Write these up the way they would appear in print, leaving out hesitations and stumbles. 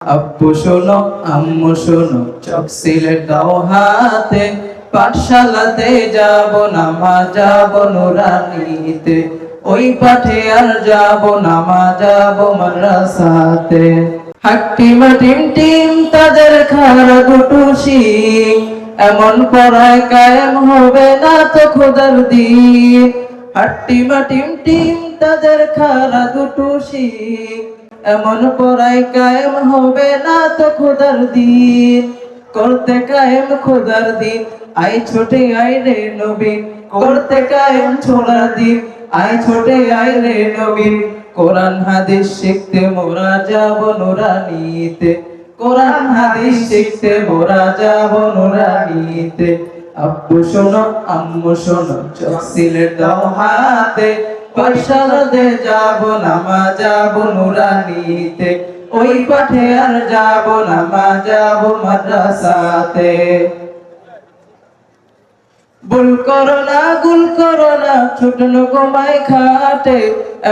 আব্বু শোনো আম্মু শোনো চোখ সিলেট দাও হাতে, পাঠশালাতে যাব না মা যাব নুরানিতে, ওই পাঠে আর যাব না মা যাব মাদ্রাসাতে। হাট্টিমা টিম টিম তাদের খারা দুটো শিং, এমন পড়ায় কায়েম হবে না তো খোদার দিন। হাট্টিমা টিম টিম তাদের খারা দুটো শিং, এমন পড়ায় কায়েম হবে না তো খোদার দিন। করতে কায়েম খোদার দিন, আই ছোটে আই রে নবীন, করতে কায়েম ছোড়ার দিন, আই ছোটে আই রে নবীন। কোরআন হাদিস শিখতে মোরা যাব নুরানিতে, কোরআন হাদিস শিখতে মোরা যাব নুরানিতে। আব্বু শোনো আম্মু শোনো চোখ সিলেট দাও হাতে, পাঠশালাতে যাব না মা যাব নুরানিতে, ওই পাঠে আর যাব না মা যাব মাদ্রাসাতে। ভুল করো না গুল করো না ছুটনো ঘুমায় খাটে,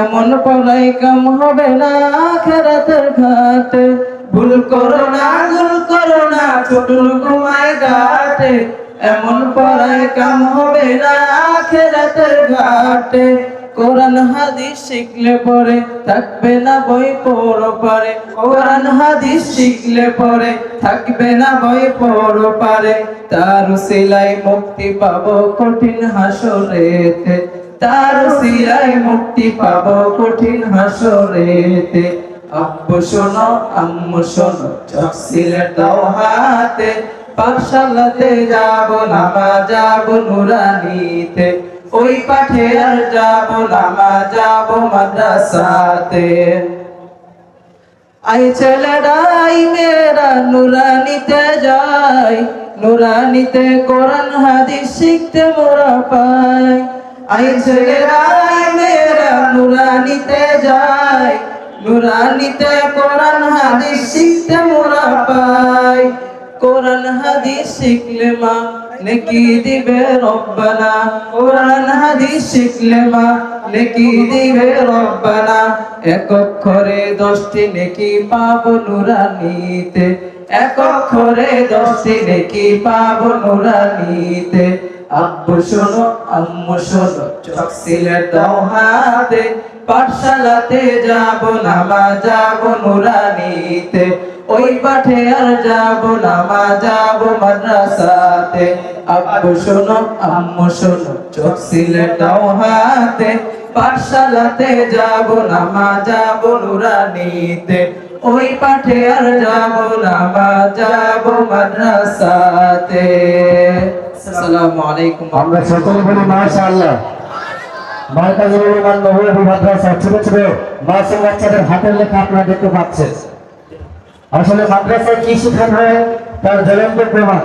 এমন পড়াই কাম হবে না আখিরাতের ঘাটে। ভুল করো না গুল করো না ছুটনো ঘুমায় ঘাটে, এমন পড়াই কাম হবে না আখিরাতের ঘাটে। কোরআন হাদিস শিখলে পরে থাকবে না বই পড়ো পারে, কোরআন হাদিস শিখলে পরে থাকবে না বই পড়ো পারে। তার উসিলায় মুক্তি পাবো কঠিন হাসরেতে, তার উসিলায় মুক্তি পাবো কঠিন হাসরেতে। আব্বু শোনো আম্মু শোনো চোখ সিলেট দাও হাতে, পাঠশালাতে যাব না মা যাব নুরানিতে, ওই পাঠে আর যাব না মা যাব মাদ্রাসাতে। আই ছেলেরা আই মেয়েরা নুরানিতে যাই, নুরানিতে কোরআন হাদিস শিখতে মোরা পাই। আই ছেলেরা আই মেয়েরা নুরানিতে যাই, নুরানিতে কোরআন হাদিস শিখতে মোরা পাই। কোরআন হাদিস শিখলে মা নেকি দিবে রব্বানা, কোরআন হাদিস শিখলে মা নেকি দিবে রব্বানা। এক অক্ষরে 10টি নেকি পাবো নুরানিতে, এক অক্ষরে 10টি নেকি পাবো নুরানিতে। আব্বু শোনো আম্মু শোনো চোখ সিলেট দাও হাতে, পাঠশালাতে যাব না মা যাব নুরানিতে, ওই পাঠে আর যাব না মা যাব মাদ্রাসাতে। আব্বু শোনো আম্মু শোনো চোখ সিলেট দাও হাতে, পাঠশালাতে যাব না মা যাব নুরানিতে, ওই পাঠে আর যাব না মা যাব মাদ্রাসাতে। আসসালামু আলাইকুম। আমরা সকলে বলি মাশাআল্লাহ। মার্কাজুল উলুমান নববী মাদ্রাসা ছোট ছোট মাসুম বাচ্চাদের হাতের লেখা আপনারা দেখতে পাচ্ছেন। আসলে মাদ্রাসায় কি শেখানো হয় তার জ্বলন্ত প্রমাণ।